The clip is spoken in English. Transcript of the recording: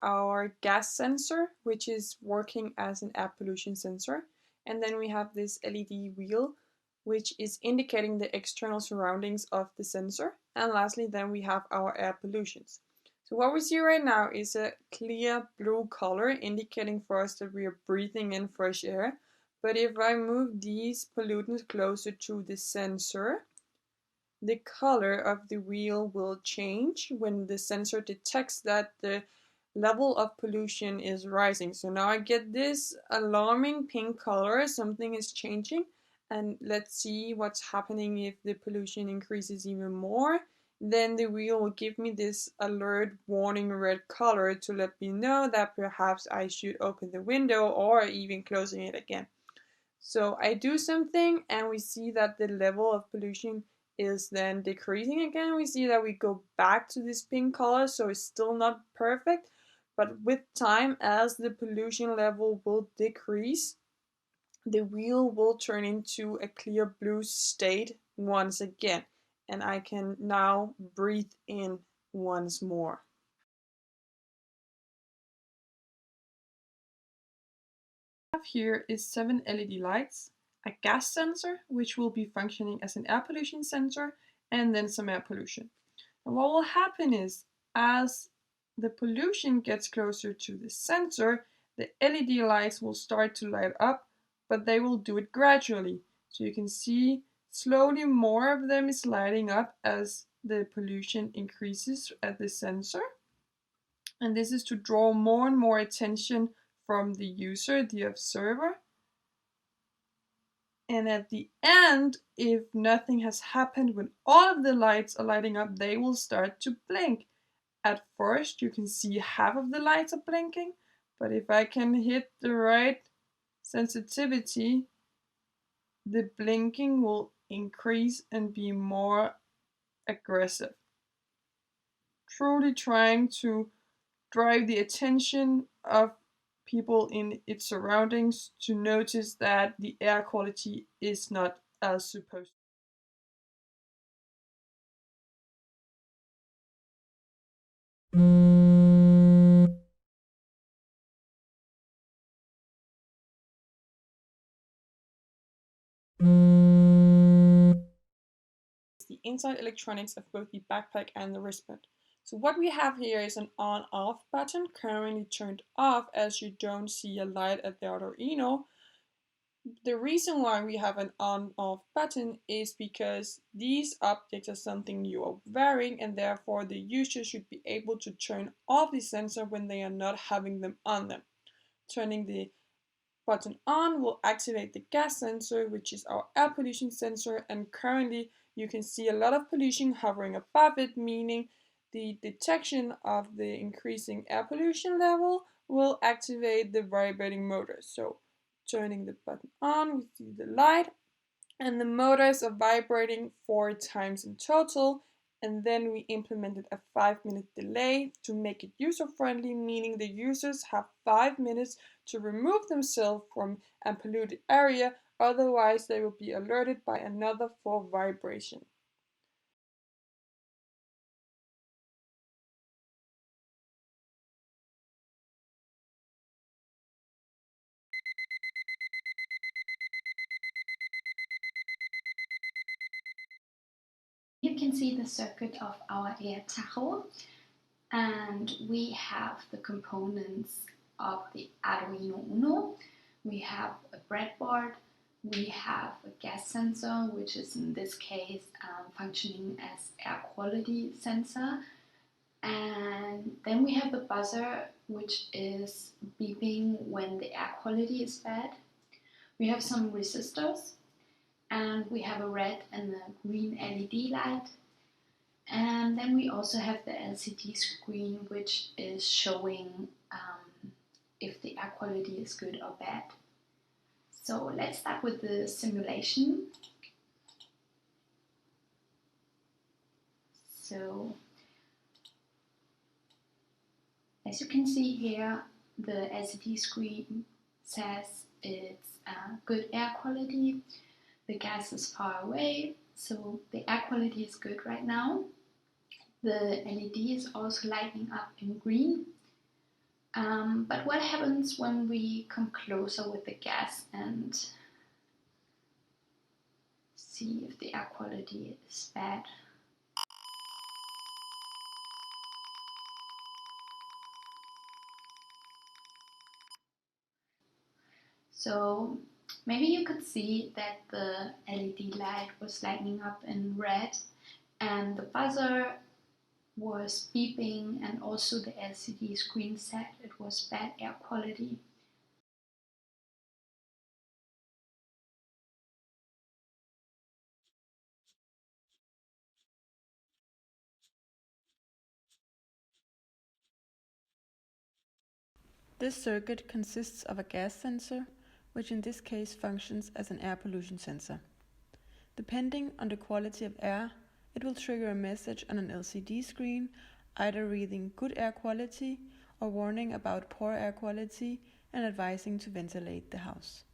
our gas sensor, which is working as an air pollution sensor. And then we have this LED wheel, which is indicating the external surroundings of the sensor. And lastly, then we have our air pollutions. So what we see right now is a clear blue color indicating for us that we are breathing in fresh air. But if I move these pollutants closer to the sensor, the color of the wheel will change when the sensor detects that the level of pollution is rising. So now I get this alarming pink color, something is changing, and let's see what's happening if the pollution increases even more. Then the wheel will give me this alert warning red color to let me know that perhaps I should open the window or even closing it again. So I do something and we see that the level of pollution is then decreasing again. We see that we go back to this pink color, so it's still not perfect, but with time, as the pollution level will decrease, the wheel will turn into a clear blue state once again, and I can now breathe in once more. Have here is 7 LED lights, a gas sensor, which will be functioning as an air pollution sensor, and then some air pollution. And what will happen is, as the pollution gets closer to the sensor, the LED lights will start to light up, but they will do it gradually. So you can see slowly more of them is lighting up as the pollution increases at the sensor. And this is to draw more and more attention from the user, the observer. And at the end, if nothing has happened, when all of the lights are lighting up, they will start to blink. At first, you can see half of the lights are blinking, but if I can hit the right sensitivity, the blinking will increase and be more aggressive. Truly trying to drive the attention of people in its surroundings to notice that the air quality is not as supposed to. The inside electronics of both the backpack and the wristband. So what we have here is an on-off button, currently turned off as you don't see a light at the Arduino. The reason why we have an on-off button is because these objects are something you are wearing, and therefore the user should be able to turn off the sensor when they are not having them on them. Turning the button on will activate the gas sensor, which is our air pollution sensor, and currently you can see a lot of pollution hovering above it, meaning the detection of the increasing air pollution level will activate the vibrating motor. So turning the button on, we see the light, and the motors are vibrating 4 times in total. And then we implemented a 5-minute delay to make it user-friendly, meaning the users have 5 minutes to remove themselves from a polluted area, otherwise they will be alerted by another 4 vibration. You can see the circuit of our air tacho, and we have the components of the Arduino Uno. We have a breadboard, we have a gas sensor, which is in this case functioning as air quality sensor, and then we have the buzzer, which is beeping when the air quality is bad. We have some resistors, and we have a red and a green LED light. And then we also have the LCD screen, which is showing if the air quality is good or bad. So let's start with the simulation. So as you can see here, the LCD screen says it's good air quality. The gas is far away, so the air quality is good right now. The LED is also lighting up in green. But what happens when we come closer with the gas and see if the air quality is bad? So maybe you could see that the LED light was lighting up in red and the buzzer was beeping, and also the LCD screen said it was bad air quality. This circuit consists of a gas sensor, which in this case functions as an air pollution sensor. Depending on the quality of air, it will trigger a message on an LCD screen, either reading good air quality or warning about poor air quality and advising to ventilate the house.